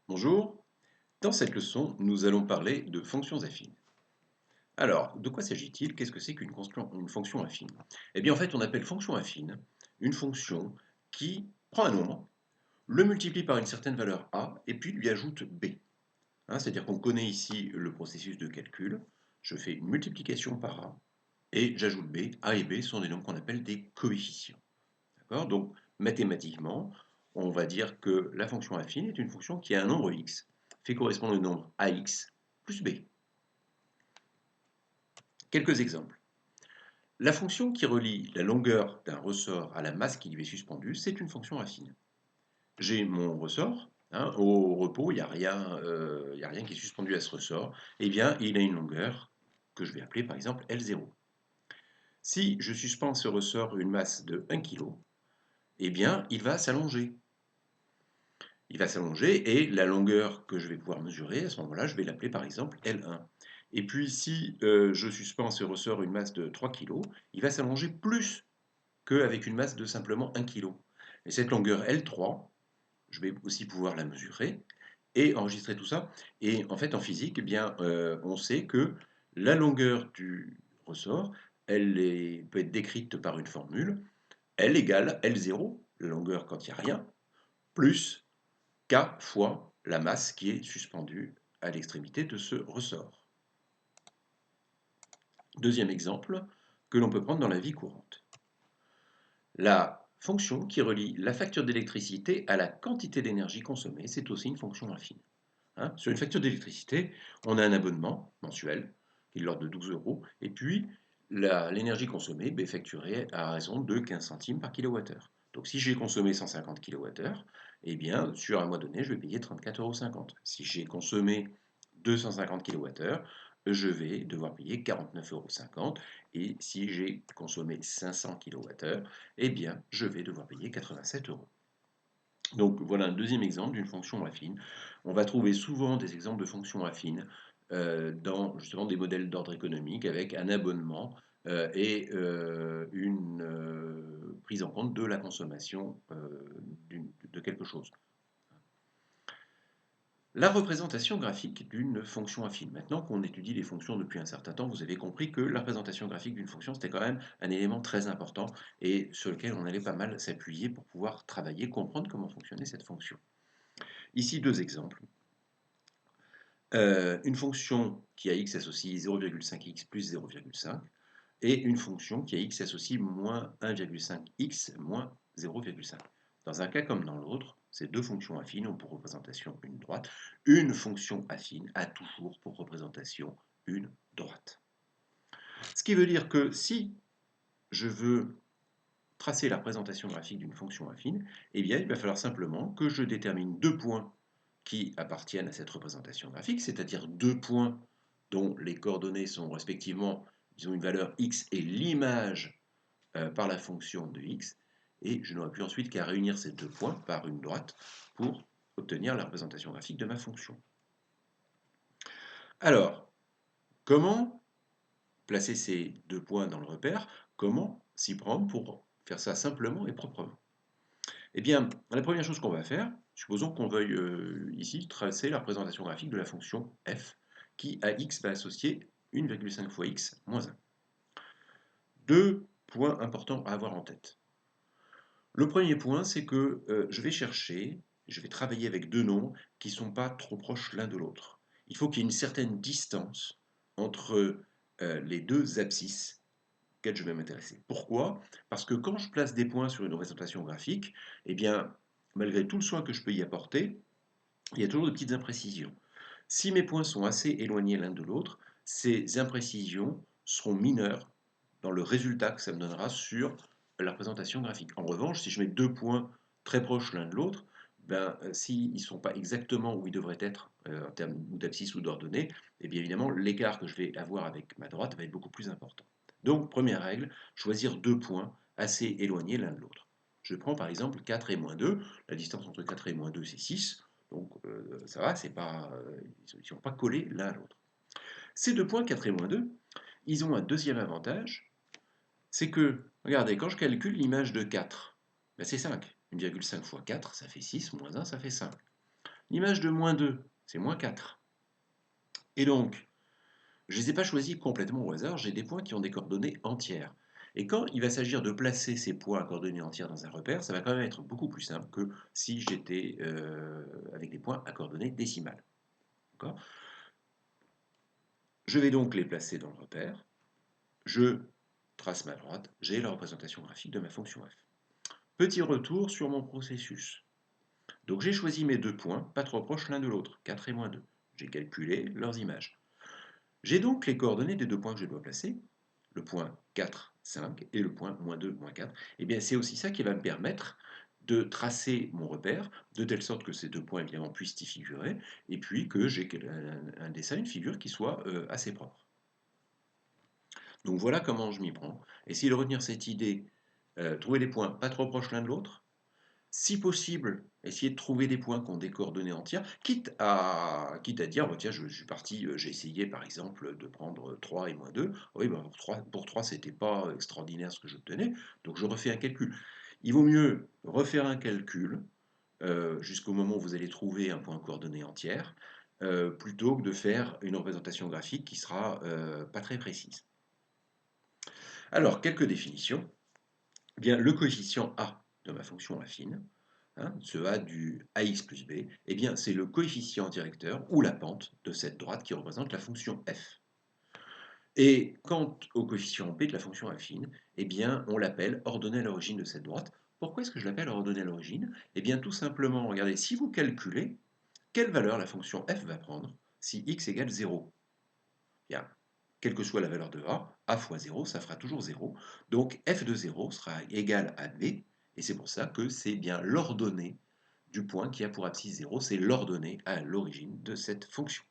Bonjour, dans cette leçon, nous allons parler de fonctions affines. Alors, de quoi s'agit-il? Qu'est-ce que c'est une fonction affine? Eh bien, en fait, on appelle fonction affine une fonction qui prend un nombre, le multiplie par une certaine valeur a, et puis lui ajoute b. C'est-à-dire qu'on connaît ici le processus de calcul. Je fais une multiplication par a, et j'ajoute b. A et b sont des nombres qu'on appelle des coefficients. D'accord? Donc, mathématiquement, on va dire que la fonction affine est une fonction qui a un nombre x, fait correspondre au nombre ax plus b. Quelques exemples. La fonction qui relie la longueur d'un ressort à la masse qui lui est suspendue, c'est une fonction affine. J'ai mon ressort, au repos, il n'y a rien qui est suspendu à ce ressort, eh bien, il a une longueur que je vais appeler par exemple L0. Si je suspends ce ressort une masse de 1 kg, eh bien, il va s'allonger. Il va s'allonger et la longueur que je vais pouvoir mesurer, à ce moment-là, je vais l'appeler par exemple L1. Et puis si je suspends ce ressort une masse de 3 kg, il va s'allonger plus qu'avec une masse de simplement 1 kg. Et cette longueur L3, je vais aussi pouvoir la mesurer et enregistrer tout ça. Et en fait, en physique, eh bien, on sait que la longueur du ressort, peut être décrite par une formule, L égale L0, la longueur quand il n'y a rien, plus K fois la masse qui est suspendue à l'extrémité de ce ressort. Deuxième exemple que l'on peut prendre dans la vie courante. La fonction qui relie la facture d'électricité à la quantité d'énergie consommée, c'est aussi une fonction affine. Sur une facture d'électricité, on a un abonnement mensuel qui est de l'ordre de 12 euros, et puis l'énergie consommée est facturée à raison de 15 centimes par kilowattheure. Donc si j'ai consommé 150 kWh, eh bien sur un mois donné, je vais payer 34,50 €. Si j'ai consommé 250 kWh, je vais devoir payer 49,50 €. Et si j'ai consommé 500 kWh, eh bien je vais devoir payer 87 euros. Donc voilà un deuxième exemple d'une fonction affine. On va trouver souvent des exemples de fonctions affines dans justement des modèles d'ordre économique avec un abonnement et une prise en compte de la consommation de quelque chose. La représentation graphique d'une fonction affine. Maintenant qu'on étudie les fonctions depuis un certain temps, vous avez compris que la représentation graphique d'une fonction, c'était quand même un élément très important et sur lequel on allait pas mal s'appuyer pour pouvoir travailler, comprendre comment fonctionnait cette fonction. Ici, deux exemples. Une fonction qui a x associe 0,5x plus 0,5 et une fonction qui a x associe moins 1,5x moins 0,5. Dans un cas comme dans l'autre, ces deux fonctions affines ont pour représentation une droite. Une fonction affine a toujours pour représentation une droite. Ce qui veut dire que si je veux tracer la représentation graphique d'une fonction affine, eh bien, il va falloir simplement que je détermine deux points qui appartiennent à cette représentation graphique, c'est-à-dire deux points dont les coordonnées sont respectivement, disons, une valeur x et l'image par la fonction de x, et je n'aurai plus ensuite qu'à réunir ces deux points par une droite pour obtenir la représentation graphique de ma fonction. Alors, comment placer ces deux points dans le repère? Comment s'y prendre pour faire ça simplement et proprement? Eh bien, la première chose qu'on va faire, supposons qu'on veuille ici tracer la représentation graphique de la fonction f, qui à x va associer 1,5 fois x moins 1. Deux points importants à avoir en tête. Le premier point, c'est que je vais travailler avec deux nombres qui ne sont pas trop proches l'un de l'autre. Il faut qu'il y ait une certaine distance entre les deux abscisses auxquelles je vais m'intéresser. Pourquoi? Parce que quand je place des points sur une représentation graphique, eh bien, malgré tout le soin que je peux y apporter, il y a toujours de petites imprécisions. Si mes points sont assez éloignés l'un de l'autre, ces imprécisions seront mineures dans le résultat que ça me donnera sur la représentation graphique. En revanche, si je mets deux points très proches l'un de l'autre, s'ils ne sont pas exactement où ils devraient être en termes d'abscisse ou d'ordonnée, et bien évidemment, l'écart que je vais avoir avec ma droite va être beaucoup plus important. Donc, première règle, choisir deux points assez éloignés l'un de l'autre. Je prends par exemple 4 et moins 2. La distance entre 4 et moins 2, c'est 6. Donc ça va, ils ne sont pas collés l'un à l'autre. Ces deux points, 4 et moins 2, ils ont un deuxième avantage, c'est que, regardez, quand je calcule l'image de 4, c'est 5. 1,5 fois 4, ça fait 6, moins 1, ça fait 5. L'image de moins 2, c'est moins 4. Et donc, je ne les ai pas choisis complètement au hasard, j'ai des points qui ont des coordonnées entières. Et quand il va s'agir de placer ces points à coordonnées entières dans un repère, ça va quand même être beaucoup plus simple que si j'étais avec des points à coordonnées décimales. Je vais donc les placer dans le repère. Je trace ma droite, j'ai la représentation graphique de ma fonction f. Petit retour sur mon processus. Donc j'ai choisi mes deux points, pas trop proches l'un de l'autre, 4 et moins 2. J'ai calculé leurs images. J'ai donc les coordonnées des deux points que je dois placer, le point 4, 5 et le point moins 2, moins 4. Et bien c'est aussi ça qui va me permettre de tracer mon repère, de telle sorte que ces deux points évidemment puissent y figurer, et puis que j'ai un dessin, une figure qui soit assez propre. Donc voilà comment je m'y prends. Essayez de retenir cette idée, trouver des points pas trop proches l'un de l'autre. Si possible, essayez de trouver des points qui ont des coordonnées entières, quitte à dire, bah, tiens, je suis parti, j'ai essayé par exemple de prendre 3 et moins 2. Oui, bah, pour 3 c'était pas extraordinaire ce que j'obtenais, donc je refais un calcul. Il vaut mieux refaire un calcul jusqu'au moment où vous allez trouver un point coordonnée entière, plutôt que de faire une représentation graphique qui sera pas très précise. Alors, quelques définitions. Eh bien, le coefficient a de ma fonction affine, hein, ce a du ax plus b, eh bien, c'est le coefficient directeur ou la pente de cette droite qui représente la fonction f. Et quant au coefficient b de la fonction affine, eh bien, on l'appelle ordonnée à l'origine de cette droite. Pourquoi est-ce que je l'appelle ordonnée à l'origine? Eh bien, tout simplement, regardez, si vous calculez quelle valeur la fonction f va prendre si x égale 0. Bien, quelle que soit la valeur de a fois 0, ça fera toujours 0. Donc f de 0 sera égal à b, et c'est pour ça que c'est bien l'ordonnée du point qui a pour abscisse 0, c'est l'ordonnée à l'origine de cette fonction.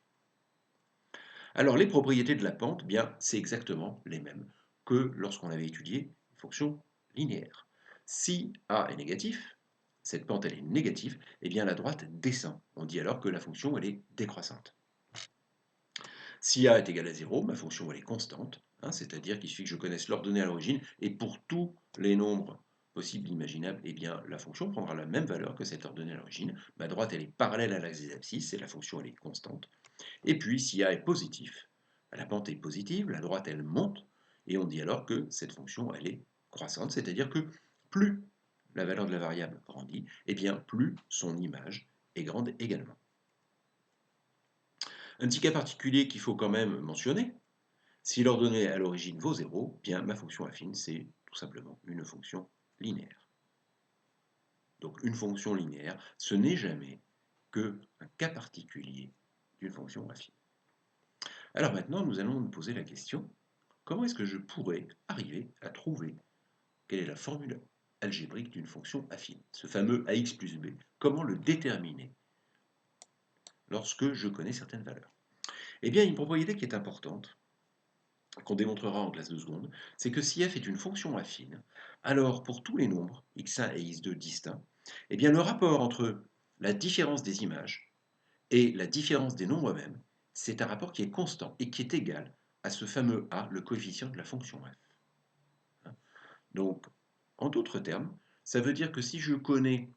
Alors les propriétés de la pente, bien, c'est exactement les mêmes que lorsqu'on avait étudié une fonction linéaire. Si a est négatif, cette pente elle est négative, et bien la droite descend. On dit alors que la fonction elle est décroissante. Si a est égal à 0, ma fonction elle est constante, hein, c'est-à-dire qu'il suffit que je connaisse l'ordonnée à l'origine, et pour tous les nombres possibles imaginables, eh bien, la fonction prendra la même valeur que cette ordonnée à l'origine. Ma droite elle est parallèle à l'axe des abscisses, et la fonction elle est constante. Et puis si a est positif, la pente est positive, la droite elle monte, et on dit alors que cette fonction elle est croissante, c'est-à-dire que plus la valeur de la variable grandit, eh bien plus son image est grande également. Un petit cas particulier qu'il faut quand même mentionner, si l'ordonnée à l'origine vaut 0, bien ma fonction affine, c'est tout simplement une fonction linéaire. Donc une fonction linéaire, ce n'est jamais qu'un cas particulier d'une fonction affine. Alors maintenant, nous allons nous poser la question, comment est-ce que je pourrais arriver à trouver quelle est la formule algébrique d'une fonction affine? Ce fameux ax plus b, comment le déterminer lorsque je connais certaines valeurs? Eh bien, une propriété qui est importante, qu'on démontrera en classe de seconde, c'est que si f est une fonction affine, alors pour tous les nombres, x1 et x2 distincts, eh bien le rapport entre la différence des images et la différence des nombres eux-mêmes, c'est un rapport qui est constant et qui est égal à ce fameux a, le coefficient de la fonction f. Donc, en d'autres termes, ça veut dire que si je connais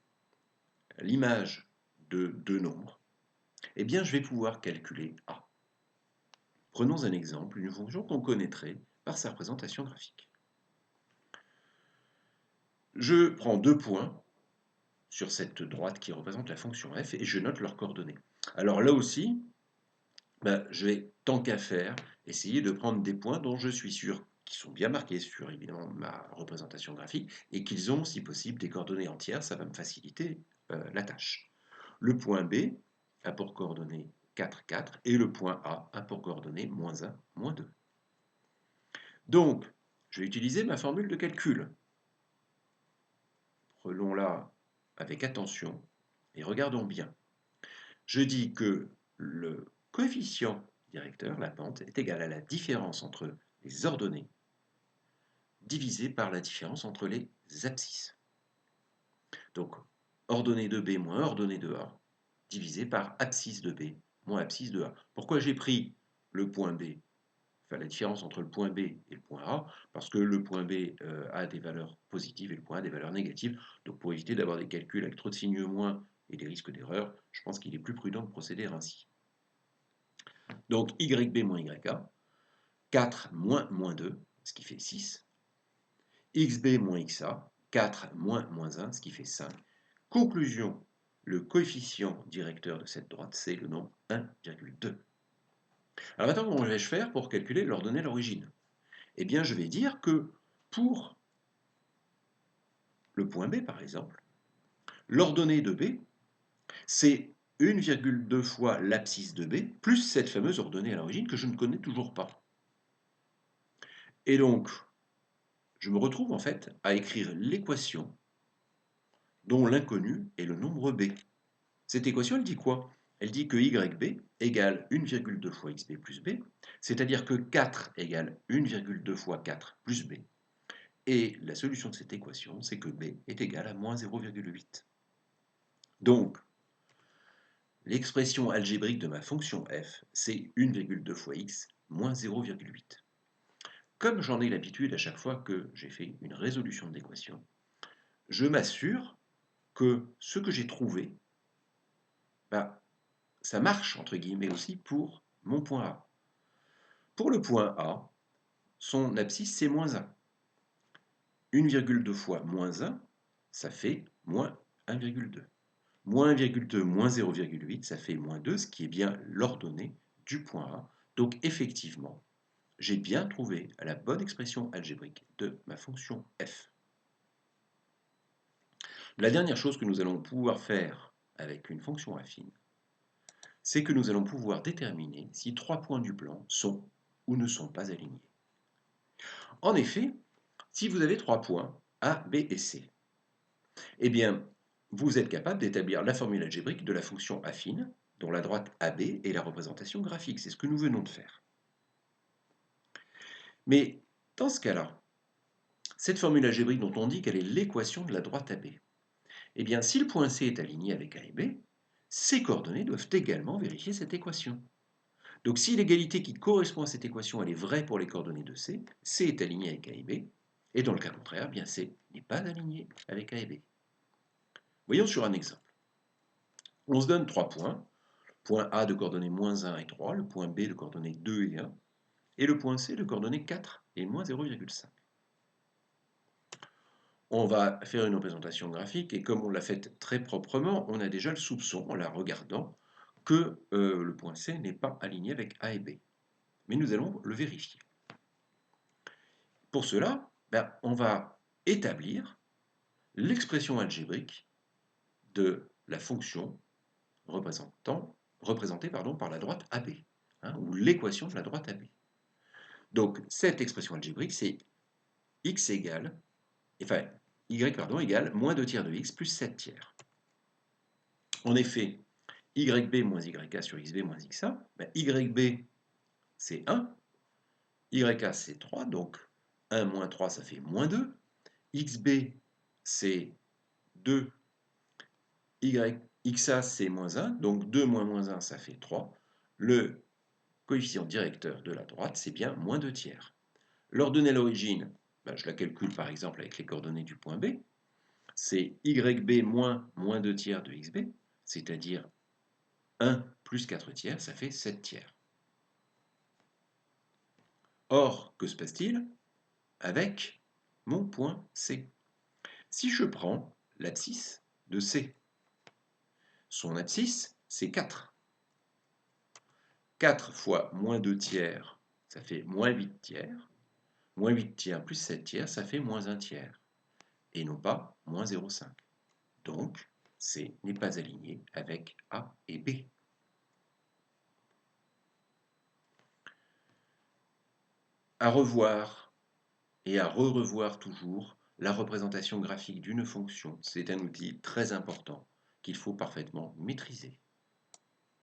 l'image de deux nombres, eh bien je vais pouvoir calculer a. Prenons un exemple, une fonction qu'on connaîtrait par sa représentation graphique. Je prends deux points sur cette droite qui représente la fonction f et je note leurs coordonnées. Alors là aussi, je vais, tant qu'à faire, essayer de prendre des points dont je suis sûr qui sont bien marqués sur évidemment ma représentation graphique et qu'ils ont, si possible, des coordonnées entières, ça va me faciliter la tâche. Le point B a pour coordonnées 4, 4 et le point A a pour coordonnées moins 1, moins 2. Donc, je vais utiliser ma formule de calcul. Prenons-la avec attention et regardons bien. Je dis que le coefficient directeur, la pente, est égal à la différence entre les ordonnées divisé par la différence entre les abscisses. Donc, ordonnée de B moins ordonnée de A, divisé par abscisse de B moins abscisse de A. Pourquoi j'ai pris le point B, enfin la différence entre le point B et le point A? Parce que le point B a des valeurs positives et le point A des valeurs négatives. Donc pour éviter d'avoir des calculs avec trop de signes moins et des risques d'erreur, je pense qu'il est plus prudent de procéder ainsi. Donc YB moins YA, 4 moins moins 2, ce qui fait 6. XB moins XA, 4 moins moins 1, ce qui fait 5. Conclusion, le coefficient directeur de cette droite, c'est le nombre 1,2. Alors maintenant, comment vais-je faire pour calculer l'ordonnée à l'origine? Eh bien, je vais dire que pour le point B, par exemple, l'ordonnée de B, c'est 1,2 fois l'abscisse de B, plus cette fameuse ordonnée à l'origine que je ne connais toujours pas. Et donc, je me retrouve en fait à écrire l'équation dont l'inconnu est le nombre B. Cette équation, elle dit quoi? Elle dit que YB égale 1,2 fois XB plus B, c'est-à-dire que 4 égale 1,2 fois 4 plus B. Et la solution de cette équation, c'est que B est égal à moins 0,8. Donc, l'expression algébrique de ma fonction f, c'est 1,2 fois x moins 0,8. Comme j'en ai l'habitude à chaque fois que j'ai fait une résolution de l'équation, je m'assure que ce que j'ai trouvé, bah, ça marche, entre guillemets, aussi pour mon point A. Pour le point A, son abscisse, c'est moins 1. 1,2 fois moins 1, ça fait moins 1,2. Moins 1,2 moins 0,8, ça fait moins 2, ce qui est bien l'ordonnée du point A. Donc effectivement, j'ai bien trouvé la bonne expression algébrique de ma fonction f. La dernière chose que nous allons pouvoir faire avec une fonction affine, c'est que nous allons pouvoir déterminer si 3 points du plan sont ou ne sont pas alignés. En effet, si vous avez 3 points, A, B et C, eh bien, vous êtes capable d'établir la formule algébrique de la fonction affine, dont la droite AB est la représentation graphique. C'est ce que nous venons de faire. Mais dans ce cas-là, cette formule algébrique dont on dit qu'elle est l'équation de la droite AB, eh bien, si le point C est aligné avec A et B, ses coordonnées doivent également vérifier cette équation. Donc si l'égalité qui correspond à cette équation elle est vraie pour les coordonnées de C, C est aligné avec A et B, et dans le cas contraire, bien C n'est pas aligné avec A et B. Voyons sur un exemple. On se donne 3 points. Point A de coordonnées moins 1 et 3, le point B de coordonnées 2 et 1, et le point C de coordonnées 4 et moins 0,5. On va faire une représentation graphique, et comme on l'a faite très proprement, on a déjà le soupçon, en la regardant, que le point C n'est pas aligné avec A et B. Mais nous allons le vérifier. Pour cela, on va établir l'expression algébrique de la fonction représentée par la droite AB, ou l'équation de la droite AB. Donc cette expression algébrique, c'est x égale, enfin y égale moins 2 tiers de x plus 7 tiers. En effet, yb moins yk sur xb moins xa, yb c'est 1, yk c'est 3, donc 1 moins 3 ça fait moins 2, xb c'est 2, xa c'est moins 1, donc 2 moins moins 1 ça fait 3. Le coefficient directeur de la droite c'est bien moins 2 tiers. L'ordonnée à l'origine, je la calcule par exemple avec les coordonnées du point B, c'est YB moins moins 2 tiers de XB, c'est-à-dire 1 plus 4 tiers, ça fait 7 tiers. Or, que se passe-t-il avec mon point C? Si je prends l'abscisse de C, son abscisse, c'est 4. 4 fois moins 2 tiers, ça fait moins 8 tiers. Moins 8 tiers plus 7 tiers, ça fait moins 1 tiers. Et non pas moins 0,5. Donc, C n'est pas aligné avec A et B. À revoir et à re-revoir toujours la représentation graphique d'une fonction. C'est un outil très important qu'il faut parfaitement maîtriser.